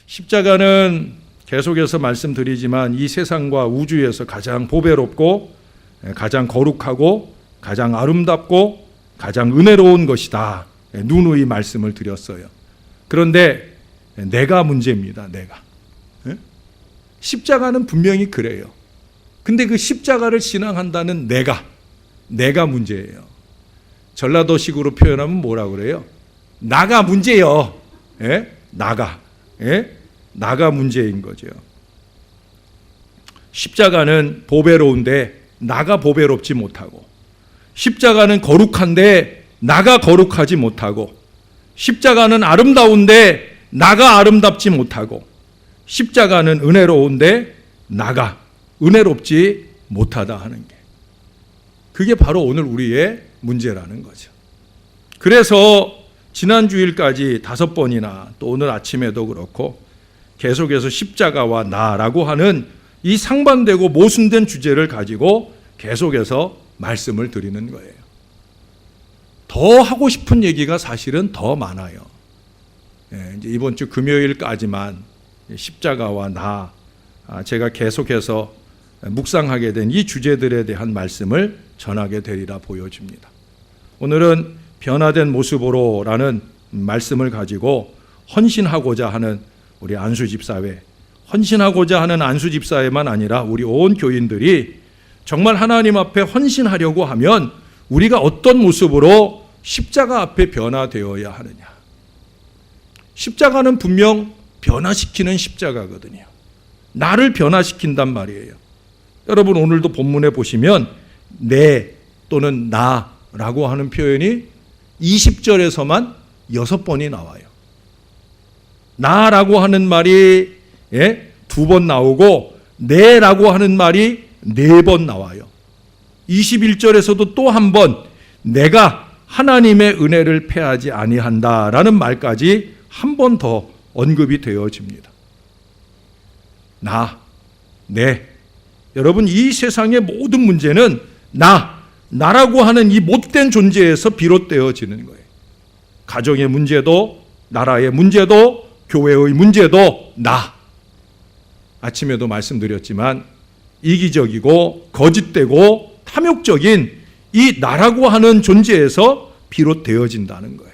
십자가는 계속해서 말씀드리지만 이 세상과 우주에서 가장 보배롭고 가장 거룩하고 가장 아름답고 가장 은혜로운 것이다. 누누이 말씀을 드렸어요. 그런데 내가 문제입니다. 내가. 십자가는 분명히 그래요. 근데 그 십자가를 신앙한다는 내가 문제예요. 전라도식으로 표현하면 뭐라 그래요? 나가 문제요. 나가 문제인 거죠. 십자가는 보배로운데 나가 보배롭지 못하고, 십자가는 거룩한데 나가 거룩하지 못하고, 십자가는 아름다운데 나가 아름답지 못하고, 십자가는 은혜로운데 나가 은혜롭지 못하다 하는 게, 그게 바로 오늘 우리의 문제라는 거죠. 그래서 지난 주일까지 5번이나 또 오늘 아침에도 그렇고 계속해서 십자가와 나라고 하는 이 상반되고 모순된 주제를 가지고 계속해서 말씀을 드리는 거예요. 더 하고 싶은 얘기가 사실은 더 많아요. 이제 이번 주 금요일까지만 십자가와 나, 제가 계속해서 묵상하게 된 이 주제들에 대한 말씀을 전하게 되리라 보여집니다. 오늘은 변화된 모습으로라는 말씀을 가지고 헌신하고자 하는 우리 안수집사회, 헌신하고자 하는 안수집사회만 아니라 우리 온 교인들이 정말 하나님 앞에 헌신하려고 하면 우리가 어떤 모습으로 십자가 앞에 변화되어야 하느냐. 십자가는 분명 변화시키는 십자가거든요. 나를 변화시킨단 말이에요. 여러분 오늘도 본문에 보시면 내 또는 나라고 하는 표현이 20절에서만 6번이 나와요. 나라고 하는 말이 2번 나오고 내라고 하는 말이 4번 나와요. 21절에서도 또 한 번 내가 하나님의 은혜를 패하지 아니한다라는 말까지 한 번 더 언급이 되어집니다. 여러분 이 세상의 모든 문제는 나라고 하는 이 못된 존재에서 비롯되어지는 거예요. 가정의 문제도, 나라의 문제도, 교회의 문제도 아침에도 말씀드렸지만 이기적이고 거짓되고 탐욕적인 이 나라고 하는 존재에서 비롯되어진다는 거예요.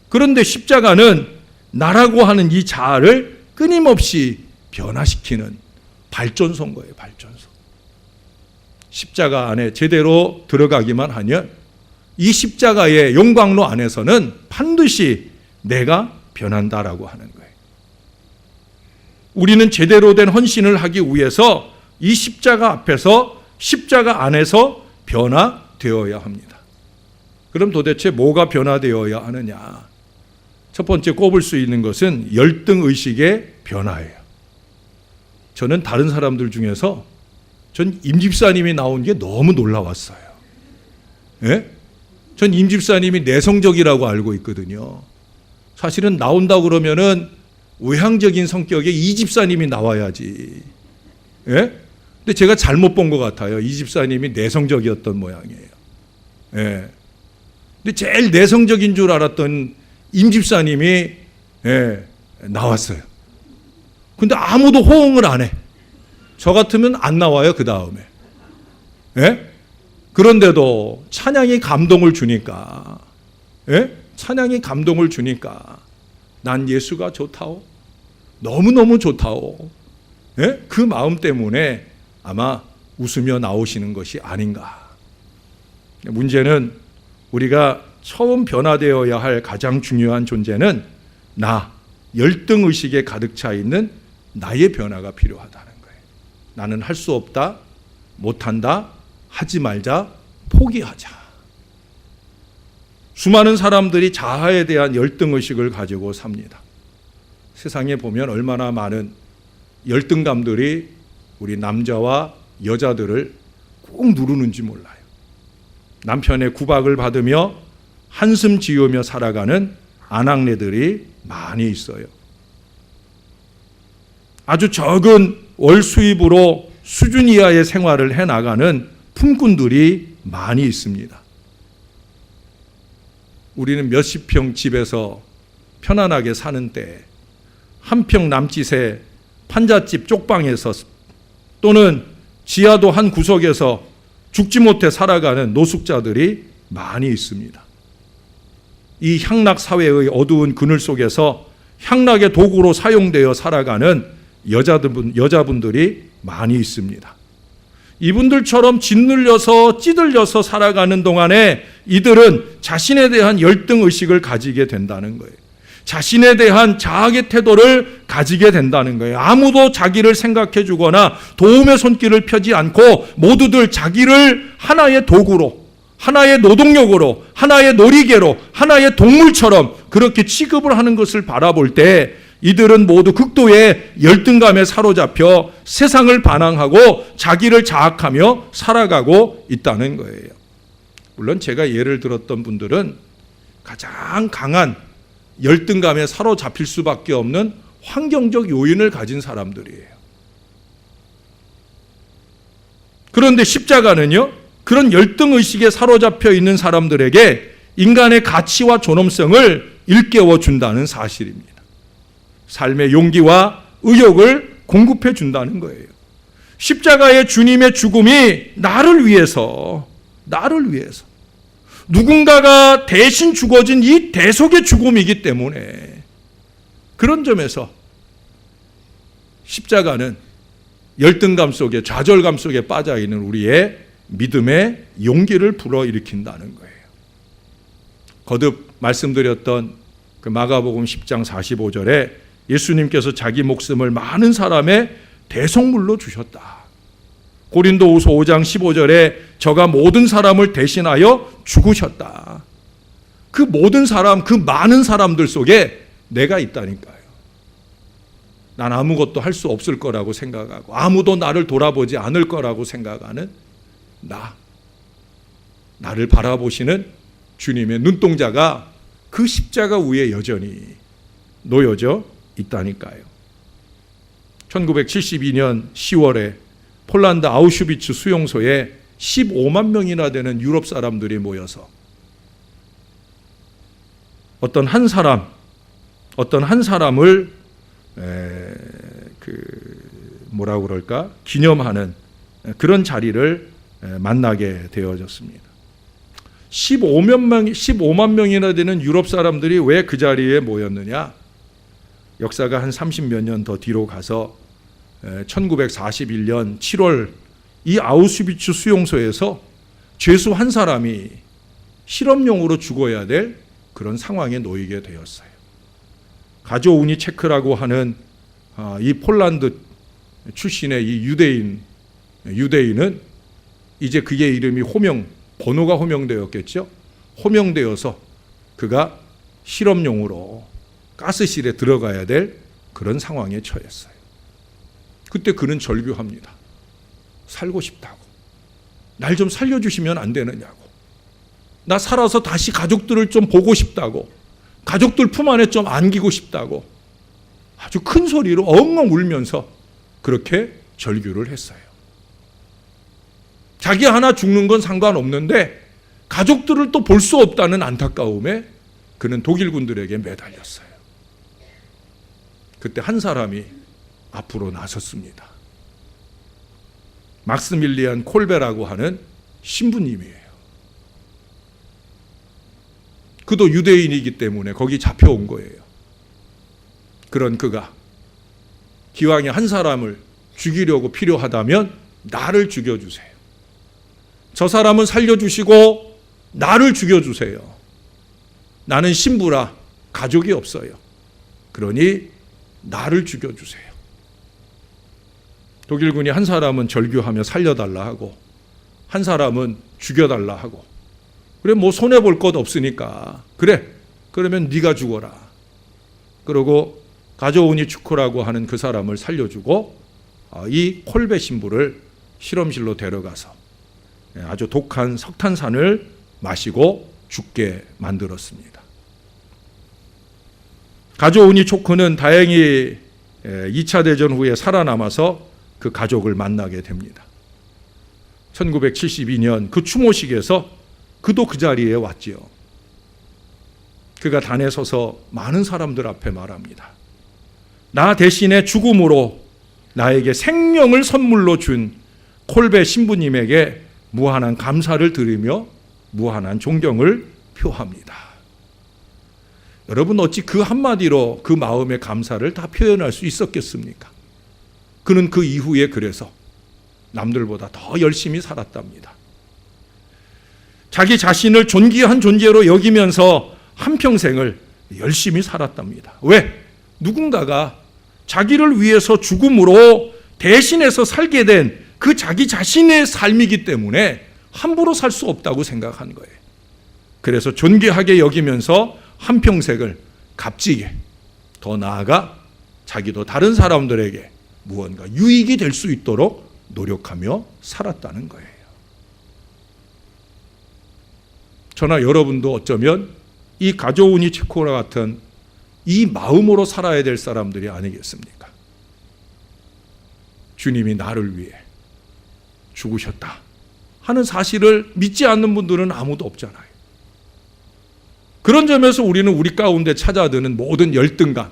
그런데 십자가는 나라고 하는 이 자아를 끊임없이 변화시키는 발전소인 거예요. 발전소. 십자가 안에 제대로 들어가기만 하면 이 십자가의 용광로 안에서는 반드시 내가 변한다라고 하는 거예요. 우리는 제대로 된 헌신을 하기 위해서 이 십자가 앞에서, 십자가 안에서 변화되어야 합니다. 그럼 도대체 뭐가 변화되어야 하느냐? 첫 번째 꼽을 수 있는 것은 열등의식의 변화예요. 저는 다른 사람들 중에서 전 임집사님이 나온 게 너무 놀라웠어요. 전 임집사님이 내성적이라고 알고 있거든요. 사실은 나온다고 그러면은 외향적인 성격의 이집사님이 나와야지. 근데 제가 잘못 본 것 같아요. 이집사님이 내성적이었던 모양이에요. 근데 제일 내성적인 줄 알았던 임집사님이 나왔어요. 근데 아무도 호응을 안 해. 저 같으면 안 나와요, 그 다음에. 그런데도 찬양이 감동을 주니까, 찬양이 감동을 주니까, 난 예수가 좋다오. 너무너무 좋다오. 그 마음 때문에 아마 웃으며 나오시는 것이 아닌가. 문제는 우리가 처음 변화되어야 할 가장 중요한 존재는 열등의식에 가득 차 있는 나의 변화가 필요하다는 거예요. 나는 할 수 없다, 못한다, 하지 말자, 포기하자. 수많은 사람들이 자아에 대한 열등의식을 가지고 삽니다. 세상에 보면 얼마나 많은 열등감들이 우리 남자와 여자들을 꼭 누르는지 몰라요. 남편의 구박을 받으며 한숨 지으며 살아가는 아낙네들이 많이 있어요. 아주 적은 월 수입으로 수준 이하의 생활을 해나가는 품꾼들이 많이 있습니다. 우리는 몇십 평 집에서 편안하게 사는 때 한평 남짓의 판잣집 쪽방에서 또는 지하도 한 구석에서 죽지 못해 살아가는 노숙자들이 많이 있습니다. 이 향락 사회의 어두운 그늘 속에서 향락의 도구로 사용되어 살아가는 여자분들이 많이 있습니다. 이분들처럼 짓눌려서 찌들려서 살아가는 동안에 이들은 자신에 대한 열등의식을 가지게 된다는 거예요. 자신에 대한 자학의 태도를 가지게 된다는 거예요. 아무도 자기를 생각해 주거나 도움의 손길을 펴지 않고 모두들 자기를 하나의 도구로, 하나의 노동력으로, 하나의 놀이개로, 하나의 동물처럼 그렇게 취급을 하는 것을 바라볼 때 이들은 모두 극도의 열등감에 사로잡혀 세상을 반항하고 자기를 자학하며 살아가고 있다는 거예요. 물론 제가 예를 들었던 분들은 가장 강한 열등감에 사로잡힐 수밖에 없는 환경적 요인을 가진 사람들이에요. 그런데 십자가는요, 그런 열등의식에 사로잡혀 있는 사람들에게 인간의 가치와 존엄성을 일깨워 준다는 사실입니다. 삶의 용기와 의욕을 공급해 준다는 거예요. 십자가의 주님의 죽음이 나를 위해서 누군가가 대신 죽어진 이 대속의 죽음이기 때문에 그런 점에서 십자가는 열등감 속에, 좌절감 속에 빠져있는 우리의 믿음의 용기를 불어일으킨다는 거예요. 거듭 말씀드렸던 그 마가복음 10장 45절에 예수님께서 자기 목숨을 많은 사람의 대속물로 주셨다. 고린도후서 5장 15절에 저가 모든 사람을 대신하여 죽으셨다. 그 모든 사람, 그 많은 사람들 속에 내가 있다니까요. 난 아무것도 할 수 없을 거라고 생각하고 아무도 나를 돌아보지 않을 거라고 생각하는 나를 바라보시는 주님의 눈동자가 그 십자가 위에 여전히 놓여져 있다니까요. 1972년 10월에 폴란드 아우슈비츠 수용소에 15만 명이나 되는 유럽 사람들이 모여서 어떤 한 사람을 기념하는 그런 자리를 만나게 되어졌습니다. 15만 명이나 되는 유럽 사람들이 왜 그 자리에 모였느냐? 역사가 한 30몇 년 더 뒤로 가서 1941년 7월 이 아우슈비츠 수용소에서 죄수 한 사람이 실험용으로 죽어야 될 그런 상황에 놓이게 되었어요. 가조우니 체크라고 하는 이 폴란드 출신의 이 유대인은 이제 그의 이름이 번호가 호명되었겠죠. 호명되어서 그가 실험용으로 가스실에 들어가야 될 그런 상황에 처했어요. 그때 그는 절규합니다. 살고 싶다고. 날 좀 살려주시면 안 되느냐고. 나 살아서 다시 가족들을 좀 보고 싶다고. 가족들 품 안에 좀 안기고 싶다고. 아주 큰 소리로 엉엉 울면서 그렇게 절규를 했어요. 자기 하나 죽는 건 상관없는데 가족들을 또 볼 수 없다는 안타까움에 그는 독일군들에게 매달렸어요. 그때 한 사람이 앞으로 나섰습니다. 막스밀리안 콜베라고 하는 신부님이에요. 그도 유대인이기 때문에 거기 잡혀온 거예요. 그런 그가 기왕에 한 사람을 죽이려고 필요하다면 나를 죽여주세요. 저 사람은 살려주시고 나를 죽여주세요. 나는 신부라 가족이 없어요. 그러니 나를 죽여주세요. 독일군이 한 사람은 절규하며 살려달라 하고 한 사람은 죽여달라 하고 그래 뭐 손해볼 것 없으니까 그래 그러면 네가 죽어라. 그러고 가조우니 축구라고 하는 그 사람을 살려주고 이 콜베 신부를 실험실로 데려가서 아주 독한 석탄산을 마시고 죽게 만들었습니다. 가조우니 초크는 다행히 2차 대전 후에 살아남아서 그 가족을 만나게 됩니다. 1972년 그 추모식에서 그도 그 자리에 왔지요. 그가 단에 서서 많은 사람들 앞에 말합니다. 나 대신에 죽음으로 나에게 생명을 선물로 준 콜베 신부님에게 무한한 감사를 드리며 무한한 존경을 표합니다. 여러분, 어찌 그 한마디로 그 마음의 감사를 다 표현할 수 있었겠습니까? 그는 그 이후에 그래서 남들보다 더 열심히 살았답니다. 자기 자신을 존귀한 존재로 여기면서 한평생을 열심히 살았답니다. 왜? 누군가가 자기를 위해서 죽음으로 대신해서 살게 된 그 자기 자신의 삶이기 때문에 함부로 살 수 없다고 생각한 거예요. 그래서 존귀하게 여기면서 한평생을 값지게, 더 나아가 자기도 다른 사람들에게 무언가 유익이 될 수 있도록 노력하며 살았다는 거예요. 저나 여러분도 어쩌면 이 가조우니 체코와 같은 이 마음으로 살아야 될 사람들이 아니겠습니까? 주님이 나를 위해 죽으셨다 하는 사실을 믿지 않는 분들은 아무도 없잖아요. 그런 점에서 우리는 우리 가운데 찾아드는 모든 열등감,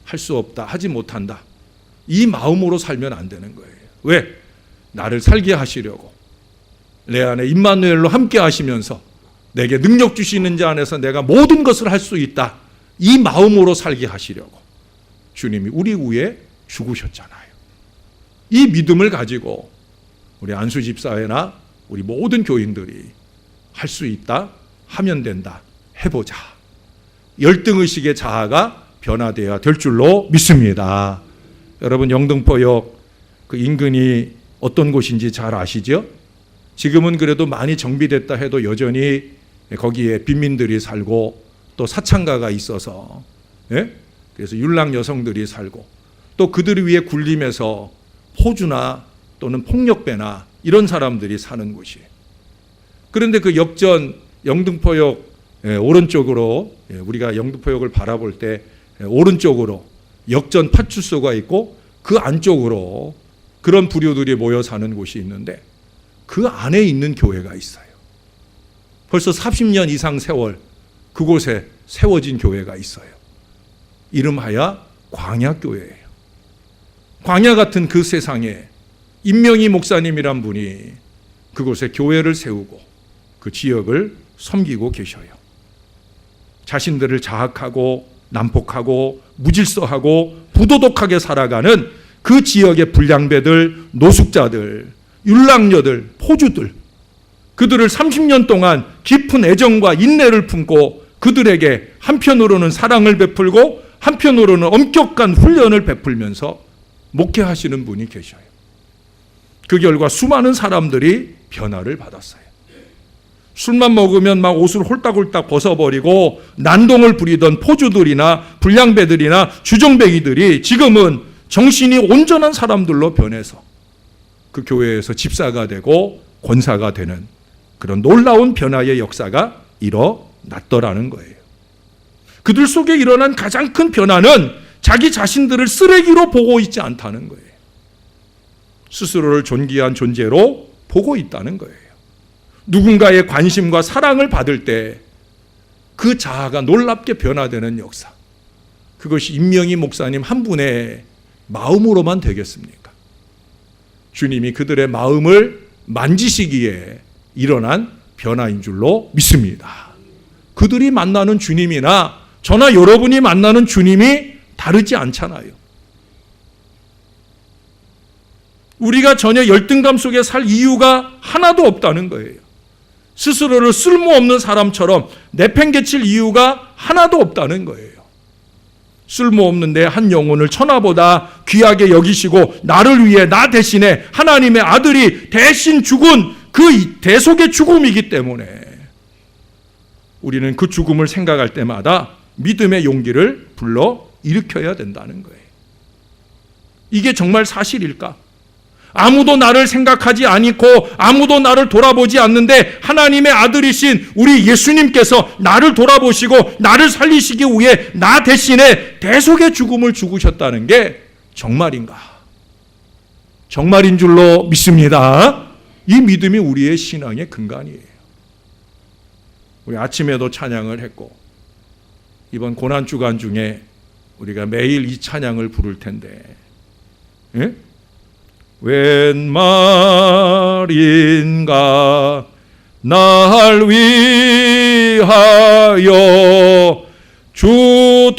할 수 없다, 하지 못한다, 이 마음으로 살면 안 되는 거예요. 왜? 나를 살게 하시려고, 내 안에 임마누엘로 함께 하시면서 내게 능력 주시는 자 안에서 내가 모든 것을 할 수 있다, 이 마음으로 살게 하시려고 주님이 우리 위해 죽으셨잖아요. 이 믿음을 가지고 우리 안수 집사회나 우리 모든 교인들이 할 수 있다, 하면 된다, 해보자. 열등의식의 자아가 변화되어야 될 줄로 믿습니다. 여러분, 영등포역 그 인근이 어떤 곳인지 잘 아시죠? 지금은 그래도 많이 정비됐다 해도 여전히 거기에 빈민들이 살고 또 사창가가 있어서, 예? 그래서 율랑 여성들이 살고 또 그들 위에 굴림에서 포주나 또는 폭력배나 이런 사람들이 사는 곳이에요. 그런데 그 역전 영등포역 오른쪽으로, 우리가 영등포역을 바라볼 때 오른쪽으로 역전 파출소가 있고 그 안쪽으로 그런 부류들이 모여 사는 곳이 있는데 그 안에 있는 교회가 있어요. 벌써 30년 이상 세월 그곳에 세워진 교회가 있어요. 이름하여 광야교회예요. 광야 같은 그 세상에 임명희 목사님이란 분이 그곳에 교회를 세우고 그 지역을 섬기고 계셔요. 자신들을 자학하고 난폭하고 무질서하고 부도덕하게 살아가는 그 지역의 불량배들, 노숙자들, 율랑녀들, 포주들, 그들을 30년 동안 깊은 애정과 인내를 품고 그들에게 한편으로는 사랑을 베풀고 한편으로는 엄격한 훈련을 베풀면서 목회하시는 분이 계셔요. 그 결과 수많은 사람들이 변화를 받았어요. 술만 먹으면 막 옷을 홀딱홀딱 벗어버리고 난동을 부리던 포주들이나 불량배들이나 주정뱅이들이 지금은 정신이 온전한 사람들로 변해서 그 교회에서 집사가 되고 권사가 되는 그런 놀라운 변화의 역사가 일어났더라는 거예요. 그들 속에 일어난 가장 큰 변화는 자기 자신들을 쓰레기로 보고 있지 않다는 거예요. 스스로를 존귀한 존재로 보고 있다는 거예요. 누군가의 관심과 사랑을 받을 때 그 자아가 놀랍게 변화되는 역사, 그것이 임명희 목사님 한 분의 마음으로만 되겠습니까? 주님이 그들의 마음을 만지시기에 일어난 변화인 줄로 믿습니다. 그들이 만나는 주님이나 저나 여러분이 만나는 주님이 다르지 않잖아요. 우리가 전혀 열등감 속에 살 이유가 하나도 없다는 거예요. 스스로를 쓸모없는 사람처럼 내팽개칠 이유가 하나도 없다는 거예요. 쓸모없는 내 한 영혼을 천하보다 귀하게 여기시고 나를 위해 나 대신에 하나님의 아들이 대신 죽은 그 대속의 죽음이기 때문에 우리는 그 죽음을 생각할 때마다 믿음의 용기를 불러 일으켜야 된다는 거예요. 이게 정말 사실일까? 아무도 나를 생각하지 않고 아무도 나를 돌아보지 않는데 하나님의 아들이신 우리 예수님께서 나를 돌아보시고 나를 살리시기 위해 나 대신에 대속의 죽음을 죽으셨다는 게 정말인가? 정말인 줄로 믿습니다. 이 믿음이 우리의 신앙의 근간이에요. 우리 아침에도 찬양을 했고 이번 고난주간 중에 우리가 매일 이 찬양을 부를 텐데, 예? 웬 말인가 날 위하여 주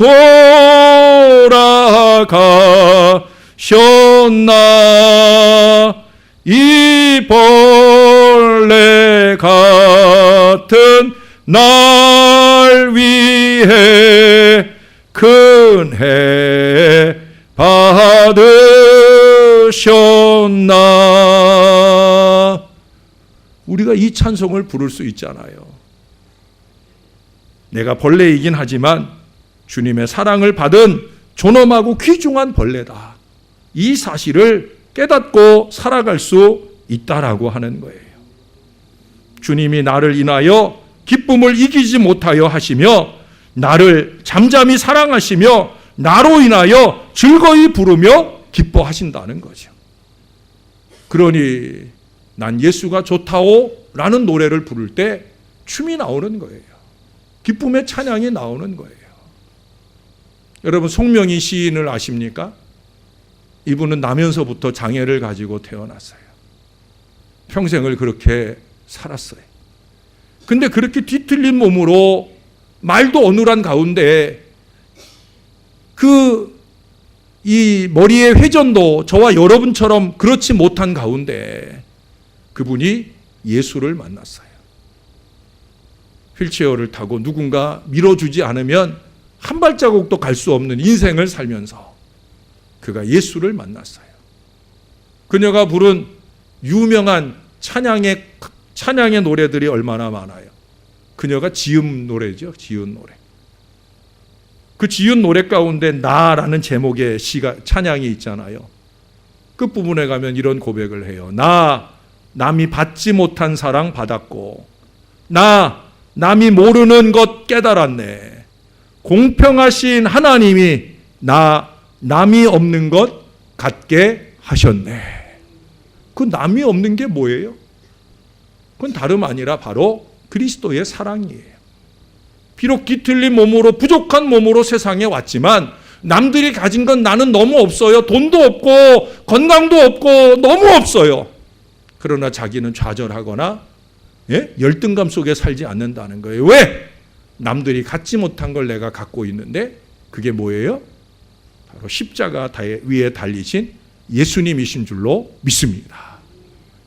돌아가셨나 이 벌레 같은 날 위해 큰해 받으셨나. 우리가 이 찬송을 부를 수 있잖아요. 내가 벌레이긴 하지만 주님의 사랑을 받은 존엄하고 귀중한 벌레다. 이 사실을 깨닫고 살아갈 수 있다라고 하는 거예요. 주님이 나를 인하여 기쁨을 이기지 못하여 하시며 나를 잠잠히 사랑하시며 나로 인하여 즐거이 부르며 기뻐하신다는 거죠. 그러니 난 예수가 좋다오 라는 노래를 부를 때 춤이 나오는 거예요. 기쁨의 찬양이 나오는 거예요. 여러분 송명희 시인을 아십니까? 이분은 나면서부터 장애를 가지고 태어났어요. 평생을 그렇게 살았어요. 근데 그렇게 뒤틀린 몸으로 말도 어눌한 가운데 이 머리의 회전도 저와 여러분처럼 그렇지 못한 가운데 그분이 예수를 만났어요. 휠체어를 타고 누군가 밀어주지 않으면 한 발자국도 갈 수 없는 인생을 살면서 그가 예수를 만났어요. 그녀가 부른 유명한 찬양의 노래들이 얼마나 많아요. 그녀가 지은 노래죠. 지은 노래. 그 지은 노래 가운데 나라는 제목의 찬양이 있잖아요. 끝부분에 가면 이런 고백을 해요. 남이 받지 못한 사랑 받았고 남이 모르는 것 깨달았네. 공평하신 하나님이 남이 없는 것 갖게 하셨네. 그 남이 없는 게 뭐예요? 그건 다름 아니라 바로 그리스도의 사랑이에요. 비록 뒤틀린 몸으로 부족한 몸으로 세상에 왔지만 남들이 가진 건 나는 너무 없어요. 돈도 없고 건강도 없고 너무 없어요. 그러나 자기는 좌절하거나 열등감 속에 살지 않는다는 거예요. 왜? 남들이 갖지 못한 걸 내가 갖고 있는데 그게 뭐예요? 바로 십자가 위에 달리신 예수님이신 줄로 믿습니다.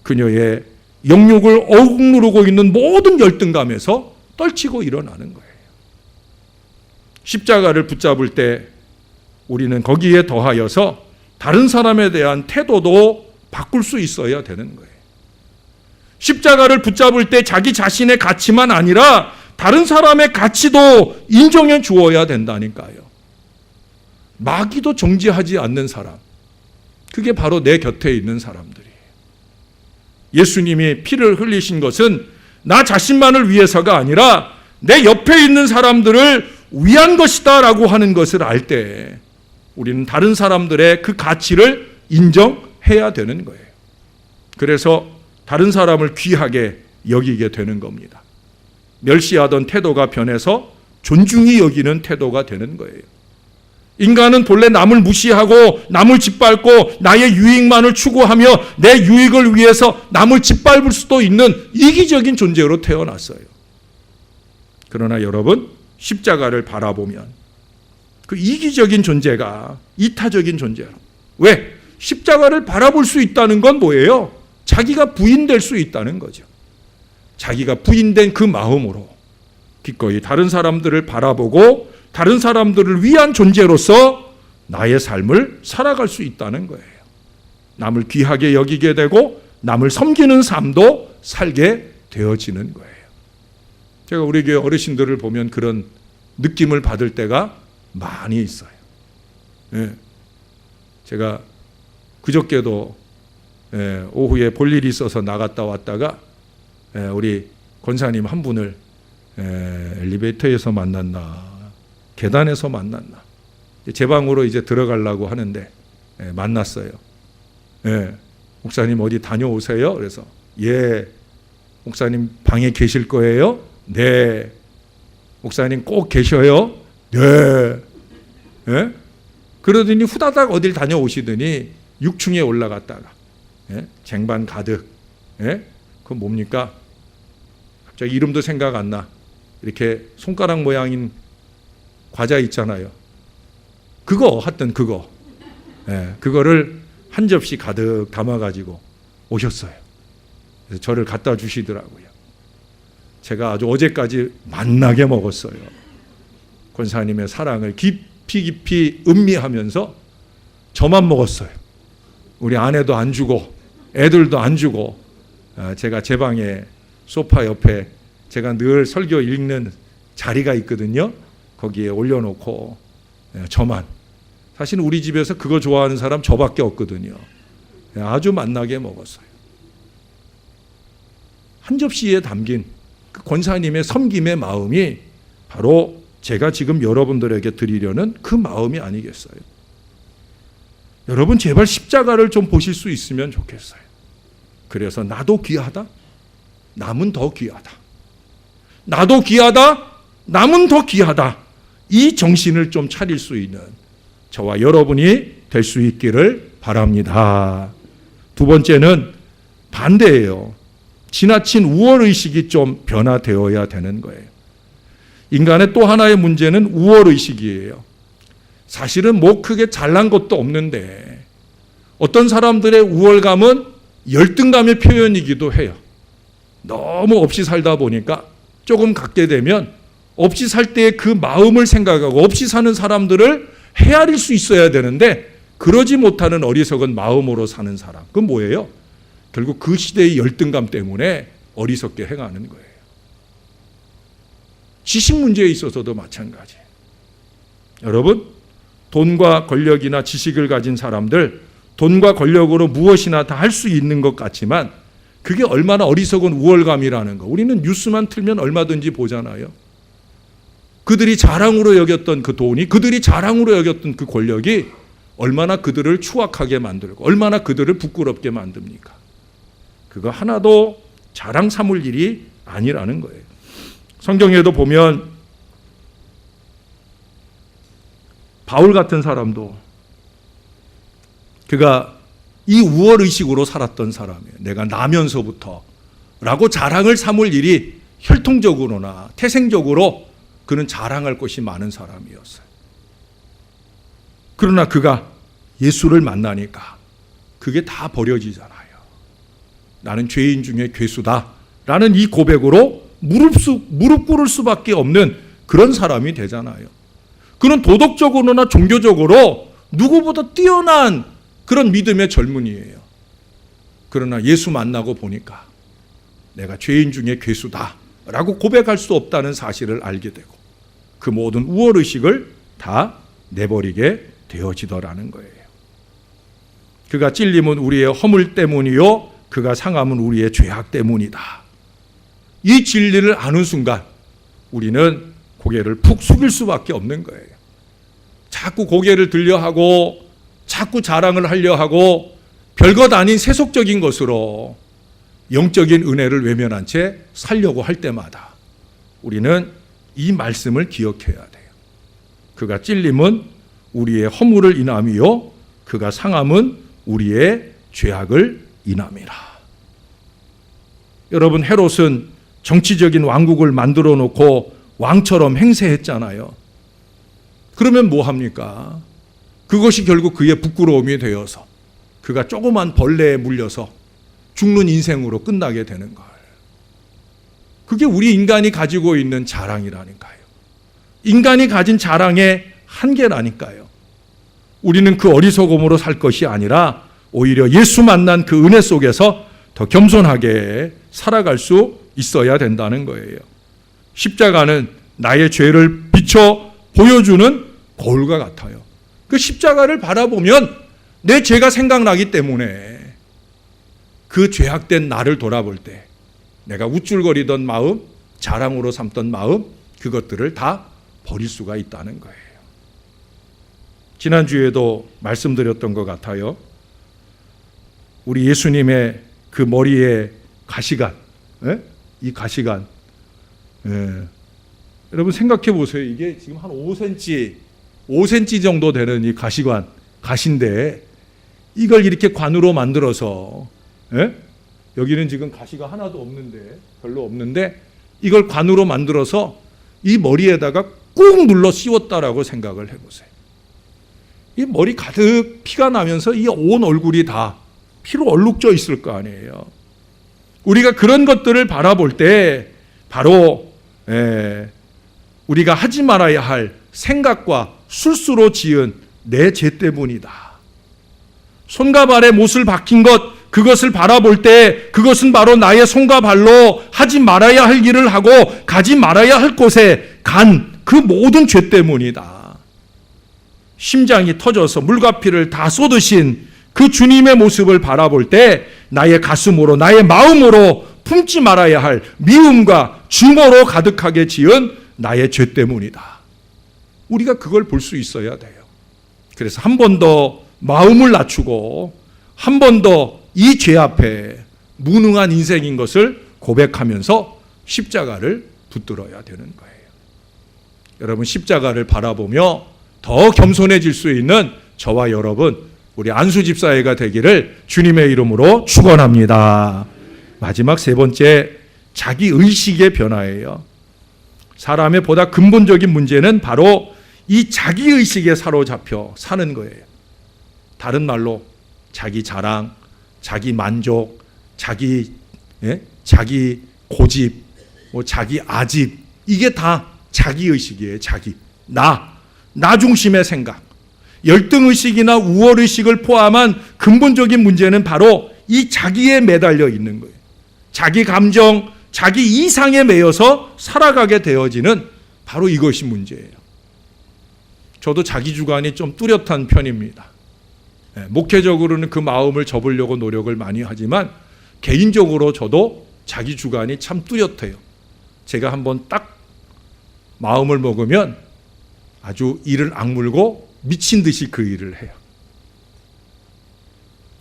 그녀의 영육을 억누르고 있는 모든 열등감에서 떨치고 일어나는 거예요. 십자가를 붙잡을 때 우리는 거기에 더하여서 다른 사람에 대한 태도도 바꿀 수 있어야 되는 거예요. 십자가를 붙잡을 때 자기 자신의 가치만 아니라 다른 사람의 가치도 인정해 주어야 된다니까요. 마귀도 정죄하지 않는 사람, 그게 바로 내 곁에 있는 사람들이에요. 예수님이 피를 흘리신 것은 나 자신만을 위해서가 아니라 내 옆에 있는 사람들을 위한 것이다 라고 하는 것을 알 때 우리는 다른 사람들의 그 가치를 인정해야 되는 거예요. 그래서 다른 사람을 귀하게 여기게 되는 겁니다. 멸시하던 태도가 변해서 존중히 여기는 태도가 되는 거예요. 인간은 본래 남을 무시하고 남을 짓밟고 나의 유익만을 추구하며 내 유익을 위해서 남을 짓밟을 수도 있는 이기적인 존재로 태어났어요. 그러나 여러분, 십자가를 바라보면 그 이기적인 존재가 이타적인 존재로, 왜? 십자가를 바라볼 수 있다는 건 뭐예요? 자기가 부인될 수 있다는 거죠. 자기가 부인된 그 마음으로 기꺼이 다른 사람들을 바라보고 다른 사람들을 위한 존재로서 나의 삶을 살아갈 수 있다는 거예요. 남을 귀하게 여기게 되고 남을 섬기는 삶도 살게 되어지는 거예요. 제가 우리 교회 어르신들을 보면 그런 느낌을 받을 때가 많이 있어요. 제가 그저께도 오후에 볼 일이 있어서 나갔다 왔다가 우리 권사님 한 분을 엘리베이터에서 만났나 계단에서 만났나 제 방으로 이제 들어가려고 하는데 만났어요. 목사님 어디 다녀오세요? 그래서 예. 목사님 방에 계실 거예요? 네. 목사님 꼭 계셔요? 네. 그러더니 후다닥 어딜 다녀오시더니 6층에 올라갔다가 쟁반 가득, 그건 뭡니까? 갑자기 이름도 생각 안 나. 이렇게 손가락 모양인 과자 있잖아요. 그거 하여튼 그거, 그거를 한 접시 가득 담아가지고 오셨어요. 그래서 저를 갖다 주시더라고요. 제가 아주 어제까지 맛나게 먹었어요. 권사님의 사랑을 깊이 음미하면서 저만 먹었어요. 우리 아내도 안 주고 애들도 안 주고, 제가 제 방에 소파 옆에 제가 늘 설교 읽는 자리가 있거든요. 거기에 올려놓고 저만, 사실은 우리 집에서 그거 좋아하는 사람 저밖에 없거든요. 아주 맛나게 먹었어요. 한 접시에 담긴 그 권사님의 섬김의 마음이 바로 제가 지금 여러분들에게 드리려는 그 마음이 아니겠어요? 여러분 제발 십자가를 좀 보실 수 있으면 좋겠어요. 그래서 나도 귀하다, 남은 더 귀하다. 나도 귀하다, 남은 더 귀하다. 이 정신을 좀 차릴 수 있는 저와 여러분이 될 수 있기를 바랍니다. 두 번째는 반대예요. 지나친 우월의식이 좀 변화되어야 되는 거예요. 인간의 또 하나의 문제는 우월의식이에요. 사실은 뭐 크게 잘난 것도 없는데 어떤 사람들의 우월감은 열등감의 표현이기도 해요. 너무 없이 살다 보니까 조금 갖게 되면 없이 살 때의 그 마음을 생각하고 없이 사는 사람들을 헤아릴 수 있어야 되는데 그러지 못하는 어리석은 마음으로 사는 사람. 그건 뭐예요? 결국 그 시대의 열등감 때문에 어리석게 행하는 거예요. 지식 문제에 있어서도 마찬가지. 여러분, 돈과 권력이나 지식을 가진 사람들, 돈과 권력으로 무엇이나 다 할 수 있는 것 같지만 그게 얼마나 어리석은 우월감이라는 거. 우리는 뉴스만 틀면 얼마든지 보잖아요. 그들이 자랑으로 여겼던 그 돈이, 그들이 자랑으로 여겼던 그 권력이 얼마나 그들을 추악하게 만들고 얼마나 그들을 부끄럽게 만듭니까? 그거 하나도 자랑 삼을 일이 아니라는 거예요. 성경에도 보면 바울 같은 사람도 그가 이 우월의식으로 살았던 사람이에요. 내가 나면서부터 라고 자랑을 삼을 일이 혈통적으로나 태생적으로 그는 자랑할 것이 많은 사람이었어요. 그러나 그가 예수를 만나니까 그게 다 버려지잖아요. 나는 죄인 중에 괴수다 라는 이 고백으로 무릎 꿇을 수밖에 없는 그런 사람이 되잖아요. 그는 도덕적으로나 종교적으로 누구보다 뛰어난 그런 믿음의 젊은이에요. 그러나 예수 만나고 보니까 내가 죄인 중에 괴수다 라고 고백할 수 없다는 사실을 알게 되고 그 모든 우월의식을 다 내버리게 되어지더라는 거예요. 그가 찔림은 우리의 허물 때문이요 그가 상함은 우리의 죄악 때문이다. 이 진리를 아는 순간 우리는 고개를 푹 숙일 수밖에 없는 거예요. 자꾸 고개를 들려하고 자꾸 자랑을 하려 하고 별것 아닌 세속적인 것으로 영적인 은혜를 외면한 채 살려고 할 때마다 우리는 이 말씀을 기억해야 돼요. 그가 찔림은 우리의 허물을 인함이요 그가 상함은 우리의 죄악을 인함이라. 여러분, 헤롯은 정치적인 왕국을 만들어 놓고 왕처럼 행세했잖아요. 그러면 뭐 합니까? 그것이 결국 그의 부끄러움이 되어서 그가 조그만 벌레에 물려서 죽는 인생으로 끝나게 되는 걸. 그게 우리 인간이 가지고 있는 자랑이라니까요. 인간이 가진 자랑의 한계라니까요. 우리는 그 어리석음으로 살 것이 아니라 오히려 예수 만난 그 은혜 속에서 더 겸손하게 살아갈 수 있어야 된다는 거예요. 십자가는 나의 죄를 비춰 보여주는 거울과 같아요. 그 십자가를 바라보면 내 죄가 생각나기 때문에 그 죄악된 나를 돌아볼 때 내가 우쭐거리던 마음, 자랑으로 삼던 마음, 그것들을 다 버릴 수가 있다는 거예요. 지난주에도 말씀드렸던 것 같아요. 우리 예수님의 그 머리에 가시관, 이 가시관, 여러분 생각해 보세요. 이게 지금 한 5cm 5cm 정도 되는 이 가시인데 이걸 이렇게 관으로 만들어서, 예? 여기는 지금 가시가 하나도 없는데, 별로 없는데 이걸 관으로 만들어서 이 머리에다가 꾹 눌러 씌웠다라고 생각을 해보세요. 이 머리 가득 피가 나면서 이 온 얼굴이 다 피로 얼룩져 있을 거 아니에요. 우리가 그런 것들을 바라볼 때 바로 우리가 하지 말아야 할 생각과 술수로 지은 내 죄 때문이다. 손과 발에 못을 박힌 것, 그것을 바라볼 때 그것은 바로 나의 손과 발로 하지 말아야 할 일을 하고 가지 말아야 할 곳에 간 그 모든 죄 때문이다. 심장이 터져서 물과 피를 다 쏟으신 그 주님의 모습을 바라볼 때 나의 가슴으로, 나의 마음으로 품지 말아야 할 미움과 증오로 가득하게 지은 나의 죄 때문이다. 우리가 그걸 볼 수 있어야 돼요. 그래서 한 번 더 마음을 낮추고 한 번 더 이 죄 앞에 무능한 인생인 것을 고백하면서 십자가를 붙들어야 되는 거예요. 여러분, 십자가를 바라보며 더 겸손해질 수 있는 저와 여러분, 우리 안수 집사회가 되기를 주님의 이름으로 축원합니다. 마지막 세 번째, 자기 의식의 변화예요. 사람의 보다 근본적인 문제는 바로 이 자기 의식에 사로잡혀 사는 거예요. 다른 말로 자기 자랑, 자기 만족, 자기 고집, 자기 아집, 이게 다 자기 의식이에요. 자기 나 중심의 생각, 열등 의식이나 우월 의식을 포함한 근본적인 문제는 바로 이 자기에 매달려 있는 거예요. 자기 감정, 자기 이상에 매여서 살아가게 되어지는 바로 이것이 문제예요. 저도 자기 주관이 좀 뚜렷한 편입니다. 목회적으로는 그 마음을 접으려고 노력을 많이 하지만 개인적으로 저도 자기 주관이 참 뚜렷해요. 제가 한번 딱 마음을 먹으면 아주 이를 악물고 미친 듯이 그 일을 해요.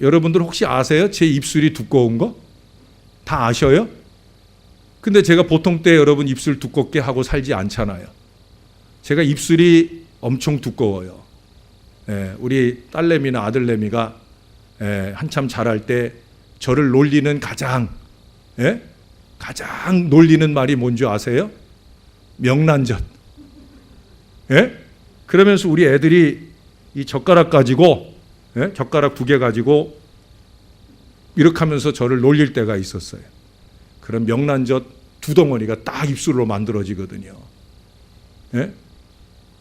여러분들 혹시 아세요? 제 입술이 두꺼운 거? 다 아셔요? 근데 제가 보통 때 여러분 입술 두껍게 하고 살지 않잖아요. 제가 입술이 엄청 두꺼워요. 우리 딸내미나 아들내미가 한참 자랄 때 저를 놀리는 가장 놀리는 말이 뭔지 아세요? 명란젓. 그러면서 우리 애들이 이 젓가락 가지고, 젓가락 2개 가지고 이렇게 하면서 저를 놀릴 때가 있었어요. 그럼 명란젓 2덩어리가 딱 입술로 만들어지거든요.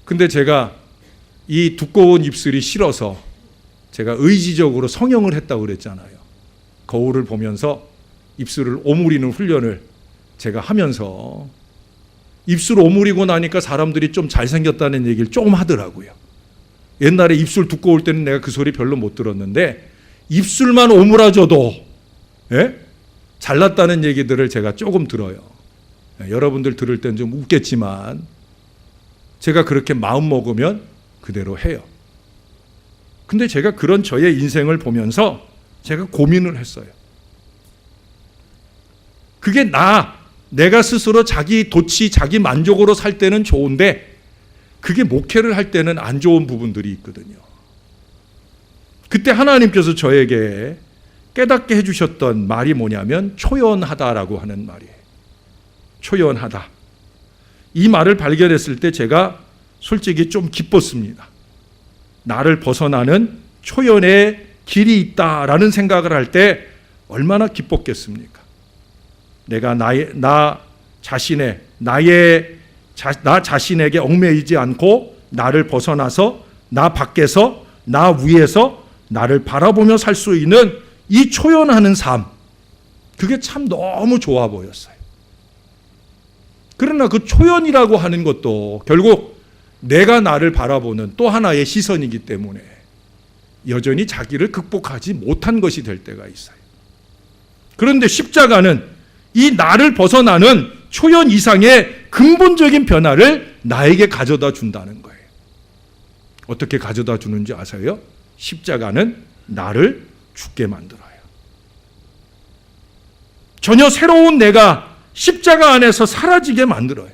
근데 제가 이 두꺼운 입술이 싫어서 제가 의지적으로 성형을 했다고 그랬잖아요. 거울을 보면서 입술을 오므리는 훈련을 제가 하면서 입술 오므리고 나니까 사람들이 좀 잘생겼다는 얘기를 조금 하더라고요. 옛날에 입술 두꺼울 때는 내가 그 소리 별로 못 들었는데 입술만 오므라져도 잘났다는 얘기들을 제가 조금 들어요. 여러분들 들을 땐 좀 웃겠지만 제가 그렇게 마음 먹으면 그대로 해요. 근데 제가 그런 저의 인생을 보면서 제가 고민을 했어요. 그게 내가 스스로 자기 도취, 자기 만족으로 살 때는 좋은데 그게 목회를 할 때는 안 좋은 부분들이 있거든요. 그때 하나님께서 저에게 깨닫게 해주셨던 말이 뭐냐면 초연하다라고 하는 말이에요. 초연하다. 이 말을 발견했을 때 제가 솔직히 좀 기뻤습니다. 나를 벗어나는 초연의 길이 있다라는 생각을 할 때 얼마나 기뻤겠습니까? 내가 나 자신에게 얽매이지 않고 나를 벗어나서 나 밖에서 나 위에서 나를 바라보며 살 수 있는 이 초연하는 삶, 그게 참 너무 좋아 보였어요. 그러나 그 초연이라고 하는 것도 결국 내가 나를 바라보는 또 하나의 시선이기 때문에 여전히 자기를 극복하지 못한 것이 될 때가 있어요. 그런데 십자가는 이 나를 벗어나는 초연 이상의 근본적인 변화를 나에게 가져다 준다는 거예요. 어떻게 가져다 주는지 아세요? 십자가는 나를 죽게 만들어요. 전혀 새로운 내가 십자가 안에서 사라지게 만들어요.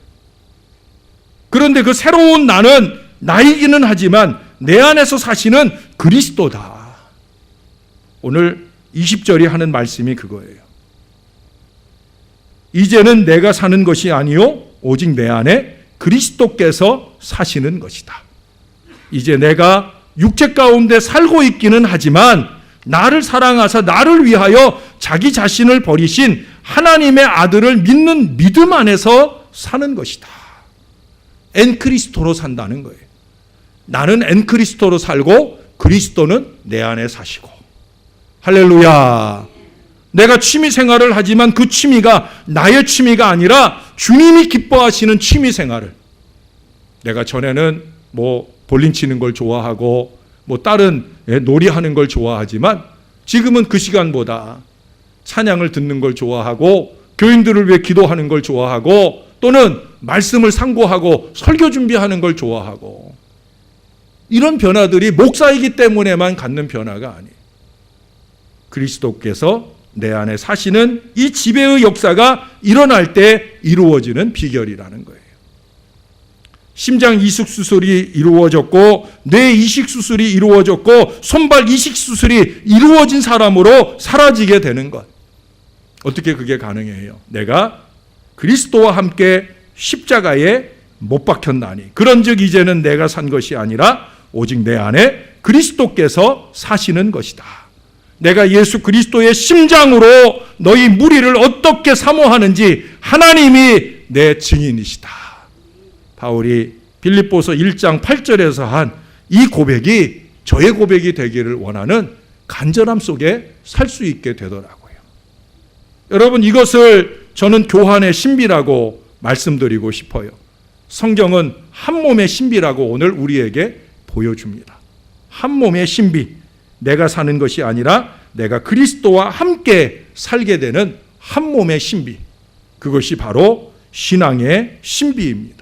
그런데 그 새로운 나는 나이기는 하지만 내 안에서 사시는 그리스도다. 오늘 20절이 하는 말씀이 그거예요. 이제는 내가 사는 것이 아니요 오직 내 안에 그리스도께서 사시는 것이다. 이제 내가 육체 가운데 살고 있기는 하지만 나를 사랑하사 나를 위하여 자기 자신을 버리신 하나님의 아들을 믿는 믿음 안에서 사는 것이다. 엔크리스토로 산다는 거예요. 나는 엔크리스토로 살고 그리스도는 내 안에 사시고. 할렐루야. 내가 취미 생활을 하지만 그 취미가 나의 취미가 아니라 주님이 기뻐하시는 취미 생활을. 내가 전에는 볼링 치는 걸 좋아하고 다른 놀이하는 걸 좋아하지만 지금은 그 시간보다 찬양을 듣는 걸 좋아하고 교인들을 위해 기도하는 걸 좋아하고 또는 말씀을 상고하고 설교 준비하는 걸 좋아하고 이런 변화들이 목사이기 때문에만 갖는 변화가 아니에요. 그리스도께서 내 안에 사시는 이 지배의 역사가 일어날 때 이루어지는 비결이라는 거예요. 심장 이식 수술이 이루어졌고 뇌 이식 수술이 이루어졌고 손발 이식 수술이 이루어진 사람으로 사라지게 되는 것. 어떻게 그게 가능해요? 내가 그리스도와 함께 십자가에 못 박혔나니 그런즉 이제는 내가 산 것이 아니라 오직 내 안에 그리스도께서 사시는 것이다. 내가 예수 그리스도의 심장으로 너희 무리를 어떻게 사모하는지 하나님이 내 증인이시다. 바울이 빌립보서 1장 8절에서 한 이 고백이 저의 고백이 되기를 원하는 간절함 속에 살 수 있게 되더라고요. 여러분, 이것을 저는 교환의 신비라고 말씀드리고 싶어요. 성경은 한 몸의 신비라고 오늘 우리에게 보여줍니다. 한 몸의 신비. 내가 사는 것이 아니라 내가 그리스도와 함께 살게 되는 한 몸의 신비. 그것이 바로 신앙의 신비입니다.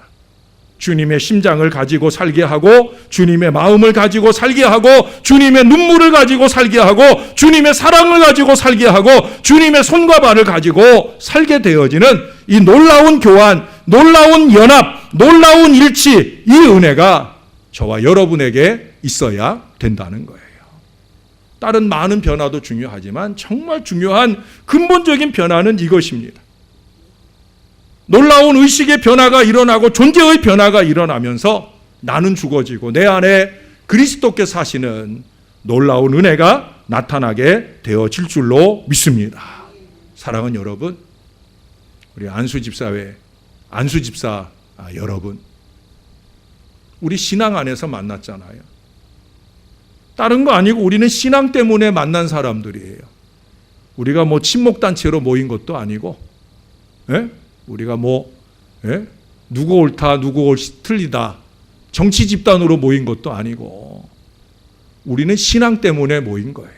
주님의 심장을 가지고 살게 하고 주님의 마음을 가지고 살게 하고 주님의 눈물을 가지고 살게 하고 주님의 사랑을 가지고 살게 하고 주님의 손과 발을 가지고 살게 되어지는 이 놀라운 교환, 놀라운 연합, 놀라운 일치, 이 은혜가 저와 여러분에게 있어야 된다는 거예요. 다른 많은 변화도 중요하지만 정말 중요한 근본적인 변화는 이것입니다. 놀라운 의식의 변화가 일어나고 존재의 변화가 일어나면서 나는 죽어지고 내 안에 그리스도께서 사시는 놀라운 은혜가 나타나게 되어질 줄로 믿습니다. 사랑하는 여러분, 우리 안수 집사 여러분, 우리 신앙 안에서 만났잖아요. 다른 거 아니고 우리는 신앙 때문에 만난 사람들이에요. 우리가 친목단체로 모인 것도 아니고, 우리가 누구 옳다, 누구 틀리다, 정치 집단으로 모인 것도 아니고, 우리는 신앙 때문에 모인 거예요.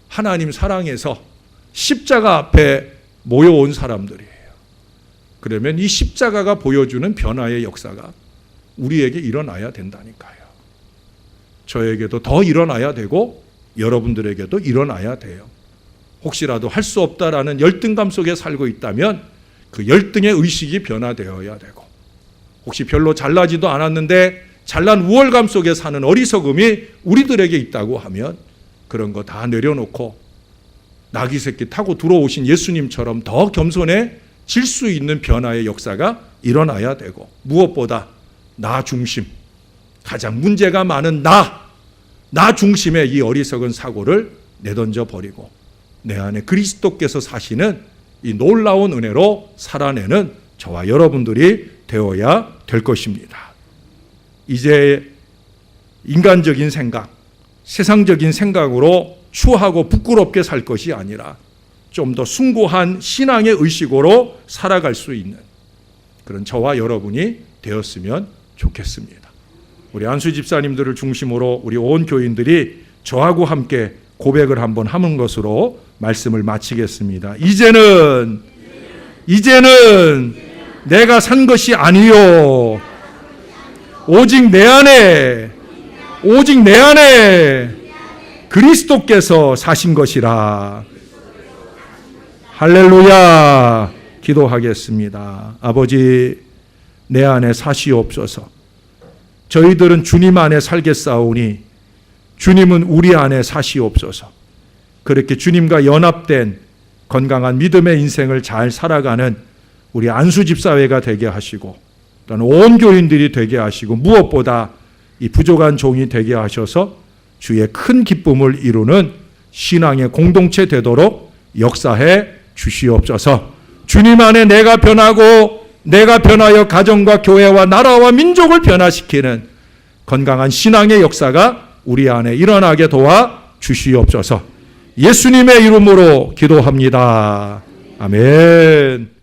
하나님 사랑해서 십자가 앞에 모여온 사람들이에요. 그러면 이 십자가가 보여주는 변화의 역사가 우리에게 일어나야 된다니까요. 저에게도 더 일어나야 되고 여러분들에게도 일어나야 돼요. 혹시라도 할 수 없다라는 열등감 속에 살고 있다면 그 열등의 의식이 변화되어야 되고, 혹시 별로 잘나지도 않았는데 잘난 우월감 속에 사는 어리석음이 우리들에게 있다고 하면 그런 거 다 내려놓고 나귀 새끼 타고 들어오신 예수님처럼 더 겸손해질 수 있는 변화의 역사가 일어나야 되고, 무엇보다 나 중심, 가장 문제가 많은 나 중심의 이 어리석은 사고를 내던져 버리고 내 안에 그리스도께서 사시는 이 놀라운 은혜로 살아내는 저와 여러분들이 되어야 될 것입니다. 이제 인간적인 생각, 세상적인 생각으로 추하고 부끄럽게 살 것이 아니라 좀 더 숭고한 신앙의 의식으로 살아갈 수 있는 그런 저와 여러분이 되었으면 좋겠습니다. 우리 안수 집사님들을 중심으로 우리 온 교인들이 저하고 함께 고백을 한번 하는 것으로 말씀을 마치겠습니다. 이제는 내가 산 것이 아니요 오직 내 안에 그리스도께서 사신 것이라. 할렐루야. 기도하겠습니다. 아버지, 내 안에 사시옵소서. 저희들은 주님 안에 살겠사오니 주님은 우리 안에 사시옵소서. 그렇게 주님과 연합된 건강한 믿음의 인생을 잘 살아가는 우리 안수집사회가 되게 하시고 또는 온 교인들이 되게 하시고 무엇보다 이 부족한 종이 되게 하셔서 주의 큰 기쁨을 이루는 신앙의 공동체 되도록 역사해 주시옵소서. 주님 안에 내가 변하고 내가 변하여 가정과 교회와 나라와 민족을 변화시키는 건강한 신앙의 역사가 우리 안에 일어나게 도와 주시옵소서. 예수님의 이름으로 기도합니다. 아멘.